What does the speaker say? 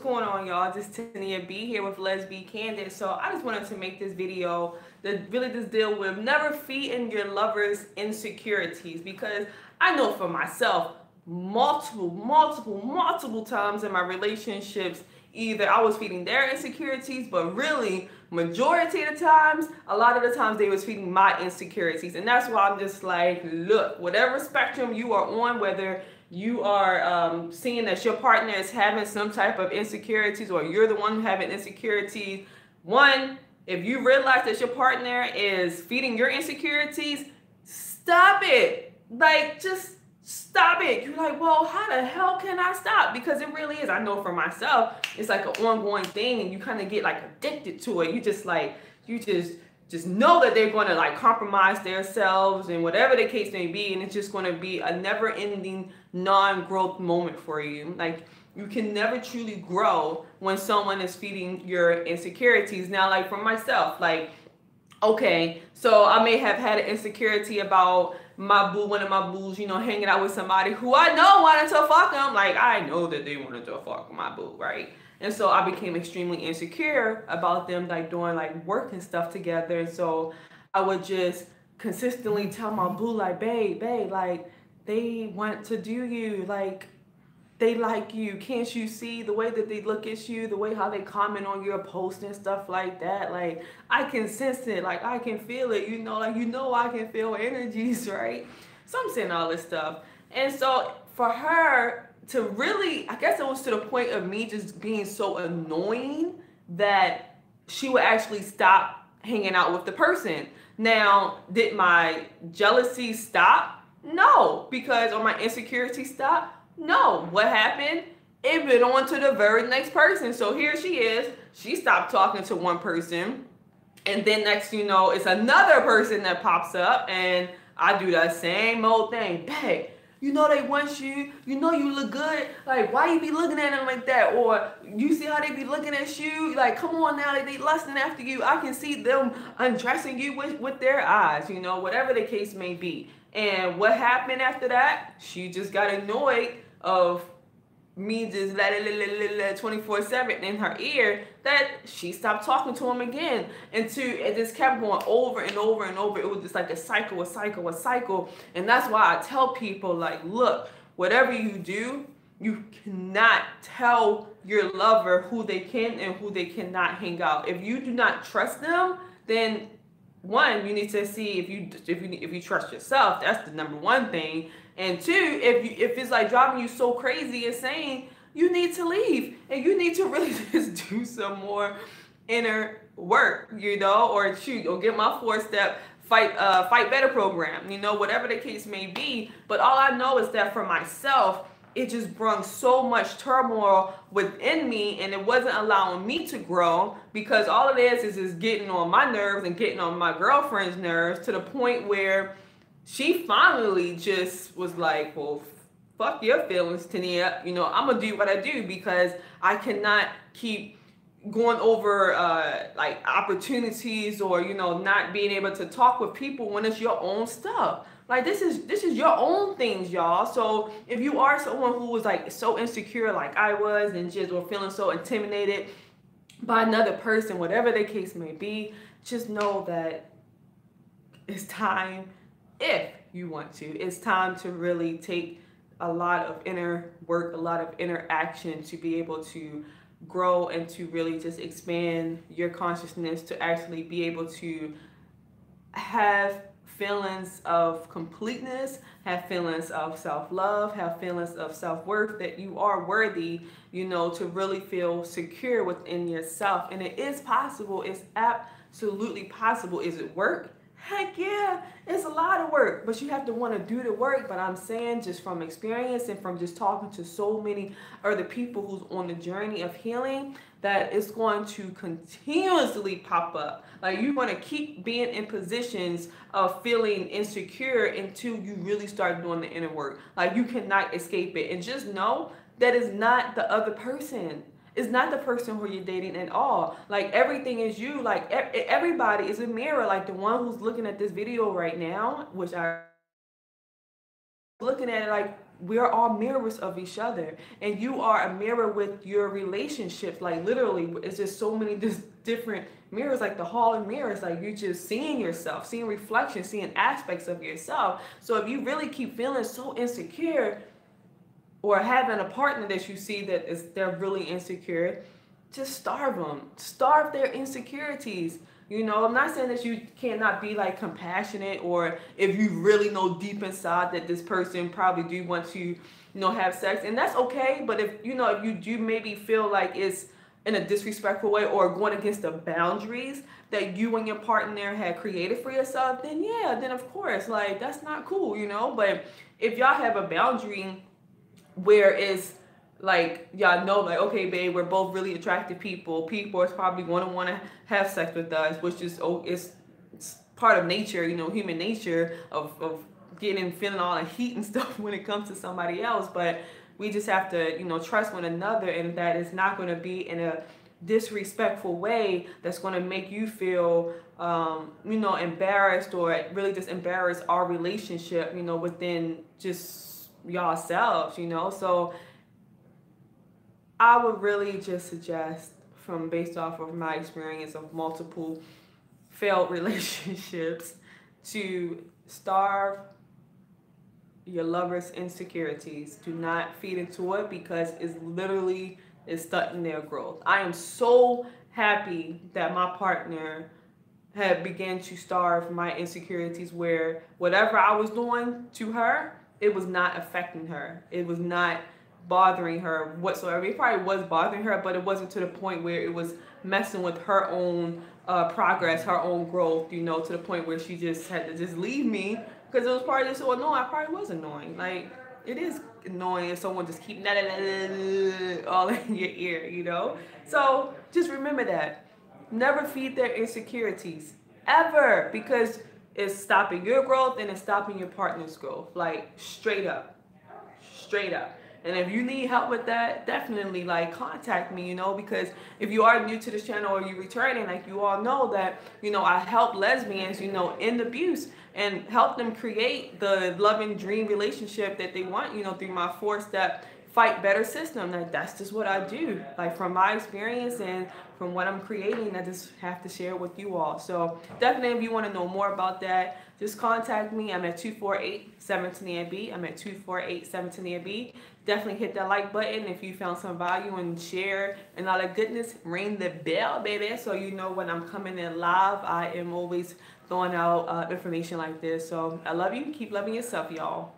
going on, y'all? This is Tania B here with Let's Be Candid. So I just wanted to make this video that really just deal with never feeding your lover's insecurities, because I know for myself multiple times in my relationships, either I was feeding their insecurities, but really majority of the times, a lot of the times they was feeding my insecurities. And that's why I'm just like, look, whatever spectrum you are on, whether you are seeing that your partner is having some type of insecurities, or you're the one having insecurities, one, if you realize that your partner is feeding your insecurities, stop it. Like, just stop it. You're like, well, how the hell can I stop? Because it really is. I know for myself, it's like an ongoing thing, and you kind of get like addicted to it. You just like, you just know that they're going to like compromise themselves and whatever the case may be, and it's just going to be a never-ending non-growth moment for you. Like, you can never truly grow when someone is feeding your insecurities. Now, like for myself, like, okay, so I may have had an insecurity about my boo, one of my boos, you know, hanging out with somebody who I know wanted to fuck them. Like, I know that they wanted to fuck my boo, right? And so I became extremely insecure about them, like doing like work and stuff together. And so I would just consistently tell my boo, like, babe, like, they want to do you, like, they like you. Can't you see the way that they look at you, the way how they comment on your post and stuff like that? Like, I can sense it, like I can feel it, you know, like, you know, I can feel energies, right? So I'm saying all this stuff. And so for her to really, I guess it was to the point of me just being so annoying that she would actually stop hanging out with the person. Now, did my jealousy stop? No. Because, or my insecurity stop? No. What happened? It went on to the very next person. So here she is. She stopped talking to one person. And then next, you know, it's another person that pops up. And I do that same old thing. Babe, you know they want you. You know you look good. Like, why you be looking at them like that? Or you see how they be looking at you? Like, come on now. They lusting after you. I can see them undressing you with their eyes, you know, whatever the case may be. And what happened after that? She just got annoyed of me just 24/7 in her ear, that she stopped talking to him again. And it just kept going over and over and over. It was just like a cycle. And that's why I tell people, like, look, whatever you do, you cannot tell your lover who they can and who they cannot hang out. If you do not trust them, then one, you need to see if you trust yourself. That's the number one thing. And two, if it's like driving you so crazy, insane, you need to leave, and you need to really just do some more inner work, you know, or get my 4-step fight better program, you know, whatever the case may be. But all I know is that for myself, it just brought so much turmoil within me, and it wasn't allowing me to grow, because all it is just getting on my nerves and getting on my girlfriend's nerves, to the point where she finally just was like, well, fuck your feelings, Tania. You know, I'm going to do what I do, because I cannot keep going over like opportunities, or, you know, not being able to talk with people when it's your own stuff. Like, this is your own things, y'all. So if you are someone who was like so insecure like I was, and just were feeling so intimidated by another person, whatever the case may be, just know that it's time, if you want to, it's time to really take a lot of inner work, a lot of inner action, to be able to grow and to really just expand your consciousness, to actually be able to have feelings of completeness, have feelings of self-love, have feelings of self-worth, that you are worthy, you know, to really feel secure within yourself. And it is possible. It's absolutely possible. Is it work? Heck yeah, it's a lot of work, but you have to want to do the work. But I'm saying, just from experience and from just talking to so many other people who's on the journey of healing, that it's going to continuously pop up. Like, you want to keep being in positions of feeling insecure until you really start doing the inner work. Like, you cannot escape it. And just know that it's not the other person. It's not the person who you're dating at all. Like, everything is you. Like, everybody is a mirror. Like, the one who's looking at this video right now, which I looking at it, like, we're all mirrors of each other, and you are a mirror with your relationships. Like literally, it's just so many just different mirrors, like the hall of mirrors. Like you're just seeing yourself, seeing reflections, seeing aspects of yourself. So if you really keep feeling so insecure, or having a partner that you see that is they're really insecure, just starve them. Starve their insecurities. You know, I'm not saying that you cannot be like compassionate, or if you really know deep inside that this person probably do want to, you know, have sex, and that's okay. But if you know, if you do maybe feel like it's in a disrespectful way or going against the boundaries that you and your partner had created for yourself, then yeah, then of course, like that's not cool, you know. But if y'all have a boundary where it's like y'all know, like, okay babe, we're both really attractive people is probably going to want to have sex with us, which is, oh, it's part of nature, you know, human nature of getting feeling all the heat and stuff when it comes to somebody else. But we just have to, you know, trust one another, and that it's not going to be in a disrespectful way that's going to make you feel you know, embarrassed, or really just embarrass our relationship, you know, within just y'all selves, you know. So I would really just suggest, from based off of my experience of multiple failed relationships, to starve your lover's insecurities. Do not feed into it, because it's literally is stunting their growth. I am so happy that my partner had began to starve my insecurities, where whatever I was doing to her, it was not affecting her. It was not bothering her whatsoever. It probably was bothering her, but it wasn't to the point where it was messing with her own progress, her own growth, you know, to the point where she just had to just leave me, because it was probably just so annoying. I probably was annoying. Like, it is annoying if someone just keep all in your ear, you know? So just remember that. Never feed their insecurities, ever, because it's stopping your growth and it's stopping your partner's growth. Like, straight up. Straight up. And if you need help with that, definitely like contact me, you know, because if you are new to this channel or you're returning, like, you all know that, you know, I help lesbians, you know, end abuse and help them create the loving dream relationship that they want, you know, through my 4-step fight better system. Like, that's just what I do. Like, from my experience and from what I'm creating, I just have to share with you all. So definitely, if you want to know more about that, just contact me. I'm at 248-17AB. I'm at 248-17AB. Definitely hit that like button if you found some value, and share and all that goodness. Ring the bell, baby, so you know when I'm coming in live. I am always throwing out information like this. So I love you. Keep loving yourself, y'all.